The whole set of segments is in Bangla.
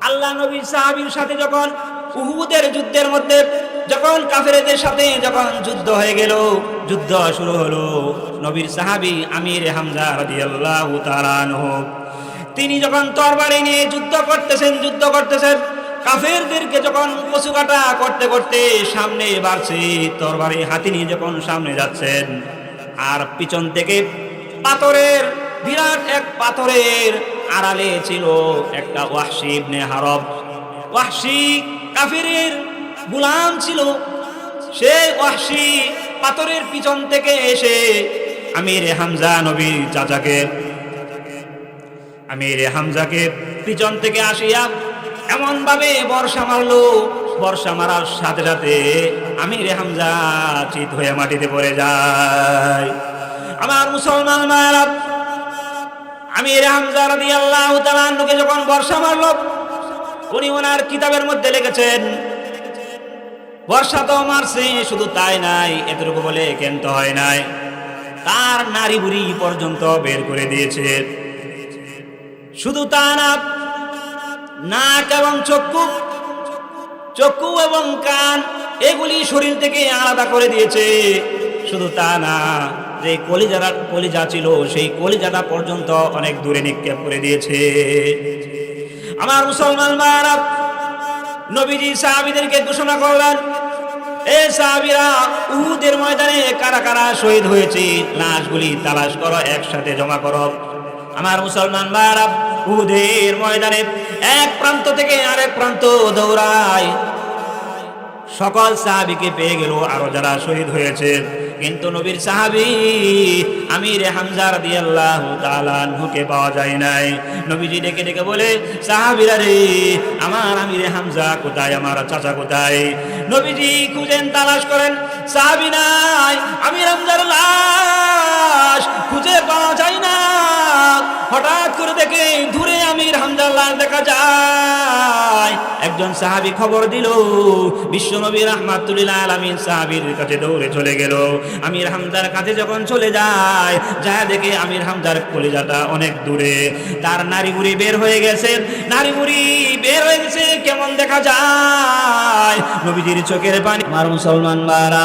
আল্লাহ নবীর সাহাবীর সাথে যখন উহুদের যুদ্ধের মধ্যে যখন কাফেরদের সাথে যখন যুদ্ধ হয়ে গেল, যুদ্ধ শুরু হলো, নবীর সাহাবী আমির হামজা রাদিয়াল্লাহু তাআলা আনহু তিনি যখন তরবারি নিয়ে যুদ্ধ করতেছেন, কাফেরদেরকে যখন কচুকাটা করতে করতে সামনে বাড়ছে, তরবারি হাতে নিয়ে যখন সামনে যাচ্ছেন, আর পিছন থেকে পাথরের বিরাট এক পাথরের আড়ালে ছিল একটা ওয়াহশী ইবনে হারব। ওয়াহশী কাফিরের গোলাম ছিল। সেই ওয়াহশী পাথরের পিছন থেকে এসে আমির হামজা নবীর চাচাকে আমির হামজাকে পিছন থেকে আসিয়া এমন ভাবে বর্ষা মারলো, বর্ষা মারার সাথে সাথে আমির হামজা চিত হয়ে মাটিতে পড়ে যায়। আমার মুসলমান ভাইরা, আমির হামজা রাদিয়াল্লাহু তাআলা আনহুকে যখন বর্ষা মারলো, উনি ওনার কিতাবের মধ্যে লিখেছেন, বর্ষা তো মারছে, শুধু তাই নাই, এতটুকু বলে ক্ষান্ত হয় নাই, তার নারী বুড়ি পর্যন্ত বের করে দিয়েছে। শুধু তা না, নাক এবং চক্ষু এবং কান এগুলি শরীর থেকে আলাদা করে দিয়েছে। শুধু তা না, যে কলিজা ছিল সেই কলিজাটা পর্যন্ত অনেক দূরে নিক্ষেপ করে দিয়েছে। আমার মুসলমান ভাইরা, নবীজি সাহাবীদেরকে ঘোষণা করলেন, এই সাহাবীরা, উহুদের ময়দানে কারা কারা শহীদ হয়েছে লাশগুলি তালাশ করো, একসাথে জমা করো। আমার মুসলমান ভাইরা, উহুদের ময়দানে এক প্রান্ত থেকে আরেক প্রান্ত দৌড়ায়, সকল সাহাবীকে পেয়ে গেল, আরো যারা শহীদ হয়েছে, কিন্তু নবীর সাহাবী আমির হামজা রাদিয়াল্লাহু তাআলা আনহুকে পাওয়া যায় নাই। নবীজি ডেকে ডেকে বলে, সাহাবীরা রে, আমার আমির হামজা কোথায়, আমার চাচা কোথায়? নবীজি খুঁজেন, তালাশ করেন, সাহাবী নাই, আমির হামজার লাশ খুঁজে পাওয়া যায় না। হঠাৎ করে দেখে দূরে আমির হামজার লাশ দেখা যায়। একজন সাহাবী খবর দিল, বিশ্বনবী রাহমাতুল আলামিন সাহাবীর কাছে দৌড়ে চলে গেল। আমির হামজার কাছে যখন চলে যায়, যা দেখে আমির হামজার কলিজাটা অনেক দূরে, তার নারী বুড়ি বের হয়ে গেছে। কেমন দেখা যায়, নবীজির চোখের পানি। আমার মুসলমান ভাইরা,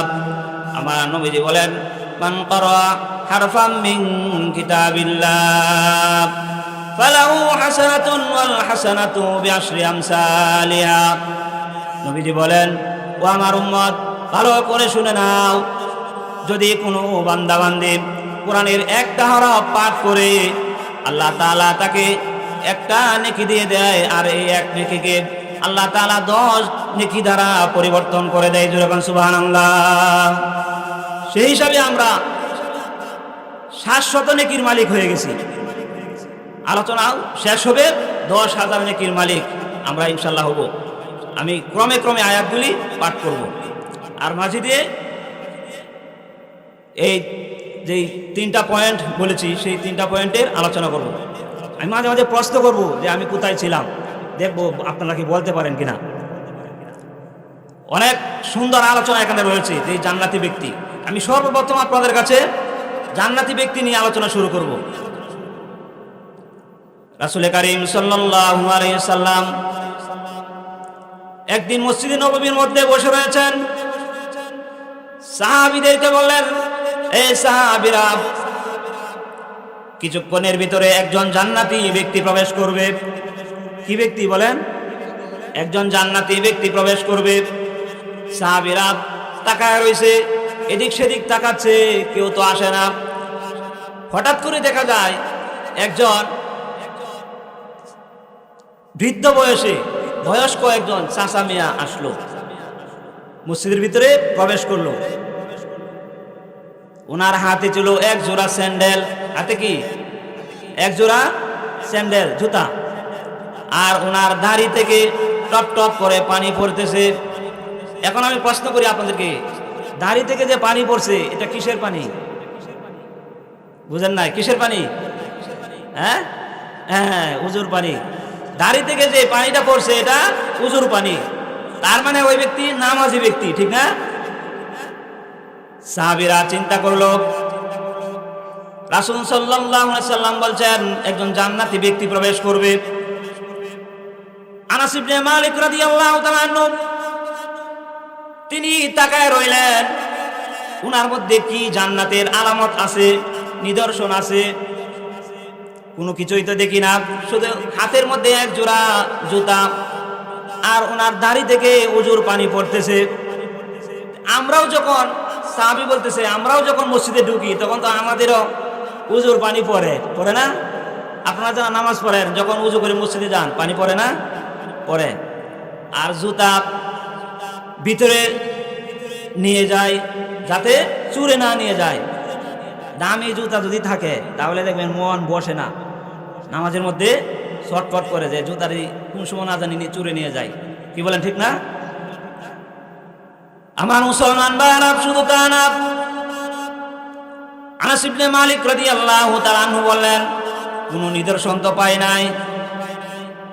আমার নবীজি বলেন, মান ক্বারা হারফাম মিন কিতাবিল্লাহ ফালাহু হাসানাতুন ওয়াল হাসানাতু বিআশরি আমসালিহা। নবীজি বলেন, ও আমার উম্মত, ভালো করে শুনে নাও, যদি কোনো বান্দা বান্দি কোরআনের একটা হরফ পাঠ করে, আল্লাহ তাআলা তাকে একটা নেকি দিয়ে দেয়, আর এই এক নেকিকে আল্লাহ তাআলা 10 নেকি দ্বারা পরিবর্তন করে দেয়। যেরকম সুবহানাল্লাহ। সেই হিসাবে আমরা 700 নেকির মালিক হয়ে গেছি। আলোচনাও শেষ হবে, 10,000 নেকির মালিক আমরা ইনশাআল্লাহ হব। আমি ক্রমে ক্রমে আয়াতগুলি পাঠ করব, আর মাঝে দিয়ে এই যে 3টা পয়েন্ট বলেছি, সেই 3টা পয়েন্টের আলোচনা করব। আমি মাঝে মাঝে প্রশ্ন করব যে আমি কোথায় ছিলাম, দেখব আপনারা কি বলতে পারেন কিনা। অনেক সুন্দর আলোচনা এখানে রয়েছে। যে জান্নাতি ব্যক্তি, আমি সর্বপ্রথম আপনাদের কাছে জান্নাতি ব্যক্তি নিয়ে আলোচনা শুরু করব। রাসূল কারীম সাল্লাল্লাহু আলাইহি সাল্লাম একদিন মসজিদে নববীর মধ্যে বসে রয়েছেন। সাহাবীদেরকে বললেন, এই সাহাবীরা, কিছুক্ষণের ভিতরে একজন জান্নাতি ব্যক্তি প্রবেশ করবে। কি ব্যক্তি বলেন? একজন জান্নাতি ব্যক্তি প্রবেশ করবে। সাহাবীরা তাকায় রয়েছে, এদিক সেদিক তাকাচ্ছে, কেউ তো আসে না। হঠাৎ করে দেখা যায় একজন বৃদ্ধ বয়স্ক একজন চাচা মিয়া আসলো, মসজিদের ভিতরে প্রবেশ করলো। ওনার হাতে ছিল এক জোড়া স্যান্ডেল। হাতে কি? এক জোড়া স্যান্ডেল, জুতা। আর ওনার দাড়ি থেকে টপ টপ করে পানি পড়তেছে। এখন আমি প্রশ্ন করি আপনাদেরকে, দাড়ি থেকে যে পানি পড়ছে, এটা কিসের পানি? বুঝেন নাই? কিসের পানি? হ্যাঁ হ্যাঁ, উজুর পানি। দাড়ি থেকে যে পানিটা পড়ছে, এটা উজুর পানি। তার মানে ওই ব্যক্তি নামাজি ব্যক্তি, ঠিক না? সাহাবীরা চিন্তা করলো, রাসূল সাল্লাল্লাহু আলাইহি সাল্লাম বলছেন একজন জান্নাতি ব্যক্তি প্রবেশ করবে। আনাস ইবনে মালিক রাদিয়াল্লাহু তাআলা আনহু তিনি তাকায় রইলেন, উনার মধ্যে কি জান্নাতের আলামত আছে, নিদর্শন আছে? কোনো কিছুই তো দেখি না, শুধু হাতের মধ্যে এক জোড়া জুতা, আর ওনার দাড়ি থেকে উজুর পানি পড়তেছে। আমরাও যখন, সাহাবী বলতেছে, আমরাও যখন মসজিদে ঢুকি তখন তো আমাদেরও উজুর পানি পড়ে না? আপনারা যারা নামাজ পড়েন যখন উজু করে মসজিদে যান পানি পড়ে না? পড়ে। আর জুতা ভিতরে নিয়ে যায় যাতে চুরে না নিয়ে যায়। দামি জুতা যদি থাকে তাহলে দেখবেন মন বসে না, নামাজের মধ্যে শর্টকট করে যে জুতারি কোন সময় না জানি চুরে নিয়ে যায়। কি বলেন, ঠিক না? আমার মুসলমান ভাইরা, শুধু তা না, আনাস ইবনে মালিক রাদিয়াল্লাহু তাআলা আনহু বললেন, কোন নিদর্শন তো পাই নাই।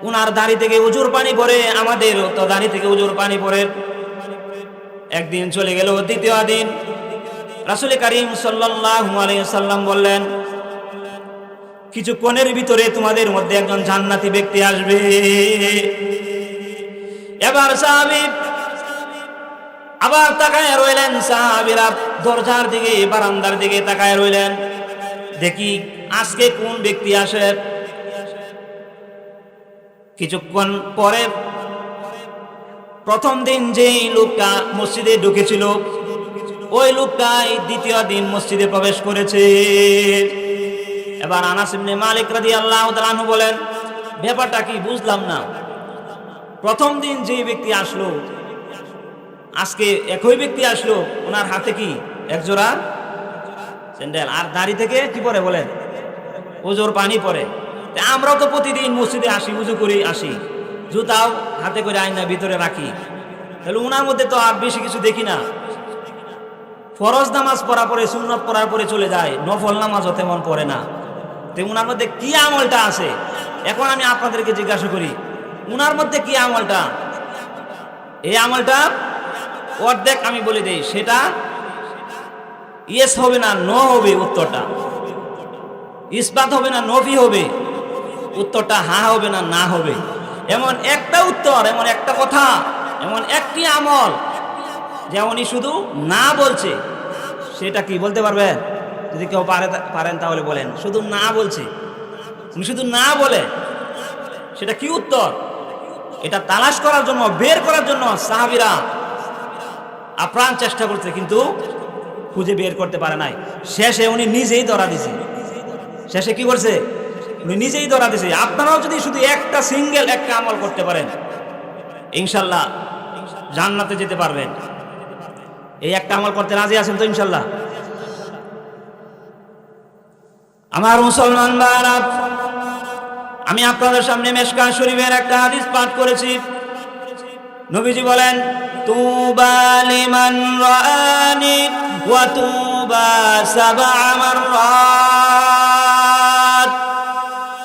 উনার দাড়ি থেকে উজুর পানি পড়ে, আমাদের তো দাড়ি থেকে উজুর পানি পড়ে। একদিন চলে গেল, দ্বিতীয় দিন রাসূল করিম সাল্লাল্লাহু আলাইহি সাল্লাম বললেন, কিছুক্ষণের ভিতরে তোমাদের মধ্যে একজন জান্নাতি ব্যক্তি আসবে। এবার সাহাবী আবার তাকায় রইলেন, সাহাবীরা দরজার দিকে, বারান্দার দিকে তাকায় রইলেন, দেখি আজকে কোন ব্যক্তি আসে। কিছুক্ষণ পরে প্রথম দিন যেই লোকটা মসজিদে ঢুকেছিল ওই লোকটাই দ্বিতীয় দিন মসজিদে প্রবেশ করেছে। এবার আনাস ইবনে মালিক রাদিয়াল্লাহু তাআলা আনহু বলেন, ব্যাপারটা কি বুঝলাম না, প্রথম দিন যে ব্যক্তি আসলো আজকে একই ব্যক্তি আসলো, ওনার হাতে কি একজোড়া স্যান্ডেল, আর দাড়ি থেকে কি পরে বলেন উজুর পানি পড়ে। আমরাও তো প্রতিদিন মসজিদে আসি, উজু করি আসি, জুতাও হাতে করে আয়না ভিতরে রাখি, তাহলে উনার মধ্যে তো আর বেশি কিছু দেখি না। ফরজ নামাজ পড়া পরে, সুন্নত পড়ার পরে চলে যায়, নফল নামাজও তেমন পড়ে না। তো উনার মধ্যে কি আমলটা আছে? এখন আমি আপনাদেরকে জিজ্ঞাসা করি, উনার মধ্যে কি আমলটা? এই আমলটা অর্ধেক আমি বলে দেই, সেটা ইয়েস হবে না নো হবে উত্তরটা, ইসবাত হবে না নফি হবে উত্তরটা, হ্যাঁ হবে না না হবে। এমন একটা উত্তর, এমন একটা কথা, এমন একটি আমল যেমনই শুধু না বলছে, সেটা কি বলতে পারবেন? যদি কেউ পারেন তাহলে বলেন। শুধু না বলছে, উনি শুধু না বলে, সেটা কি উত্তর? এটা তালাশ করার জন্য, বের করার জন্য সাহাবীরা আপ্রাণ চেষ্টা করছে, কিন্তু খুঁজে বের করতে পারে নাই। শেষে উনি নিজেই ধরা দিছে। শেষে কি করছে? উনি নিজেই ধরা দিছে। আপনারাও যদি শুধু একটা সিঙ্গেল একটা আমল করতে পারেন, ইনশাল্লাহ জান্নাতে যেতে পারবেন। এই একটা আমল করতে রাজি আছেন তো ইনশাল্লাহ? আমার মুসলমান ভাইরা, আমি আপনাদের সামনে মিশকাত শরীফের একটা হাদিস পাঠ করেছি। নবীজি বলেন, তুবা লিমান রাআনি ওয়া তুবা সাবআ মাররাত।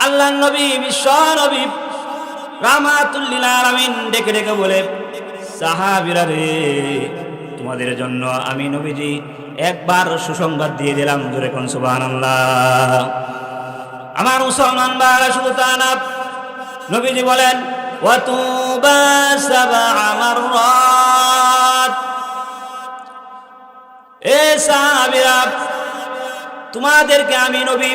আল্লাহর নবী, বিশ্ব নবী রাহমাতুল লিল আলামিন ডেকে ডেকে বলে, সাহাবীরা রে, তোমাদের জন্য আমি নবীজি একবার সুসংবাদ দিয়ে দিলাম, জোরে কোন সুবহানাল্লাহ। আমার মুসলমান ভাইরা, শুধু তা না, নবীজি বলেন, ওয়া তুবা সাবআ মাররাত। এ সাহাবীরা, তোমাদেরকে আমি নবী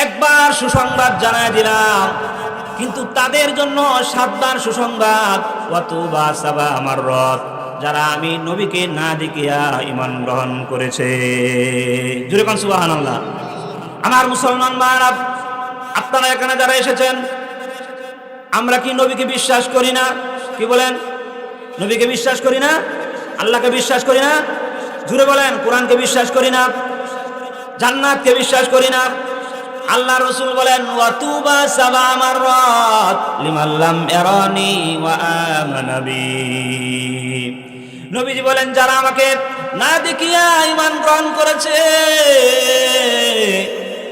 একবার সুসংবাদ জানাই দিলাম, কিন্তু তাদের জন্য 7 বার সুসংবাদ। ওয়া তুবা সাবআ মাররাত, যারা আমি নবীকে না দেখিয়া ঈমান গ্রহণ করেছে। জোরে কোন সুবহানাল্লাহ। আমার মুসলমান ভাইরা, আপনারা এখানে যারা এসেছেন, আমরা কি নবীকে বিশ্বাস করি না? কি বলেন? নবীকে বিশ্বাস করি না? আল্লাহকে বিশ্বাস করি না? জুড়ে বলেন। কোরআনকে বিশ্বাস করি না? জান্নাতকে বিশ্বাস করি না? আল্লাহ রাসূল বলেন, ওয়া তুবা সাবআ মাররাত লিমান লাম ইয়ারানি ওয়া আমানা বি। নবীজি বলেন, যারা আমাকে না দেখিয়া ঈমান গ্রহণ করেছে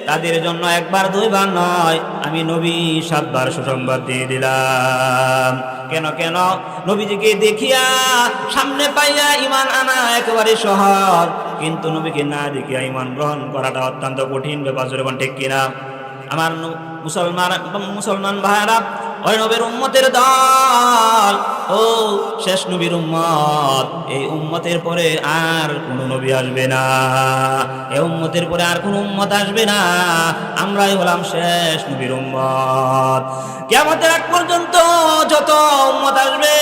তাদের জন্য 1 বার 2 বার নয়, আমি নবী 7 বার সুসংবাদ দিয়ে দিলাম। কেন কেন? নবীজিকে দেখিয়া সামনে পাইয়া ঈমান আনা একেবারে সহজ, কিন্তু নবীকে না দেখিয়া ঈমান গ্রহণ করাটা অত্যন্ত কঠিন ব্যাপার। যখন ঠিক কিনা আমার মুসলমান ভাইরা, ওই নবীর উম্মতের দল, ও শেষ নবীর উম্মত, এই উম্মতের পরে আর কোন নবী আসবে না, এই উম্মতের পরে আর কোন উম্মত আসবে না, আমরাই হলাম শেষ নবীর উম্মত। কিয়ামতের আগ পর্যন্ত যত উম্মত আসবে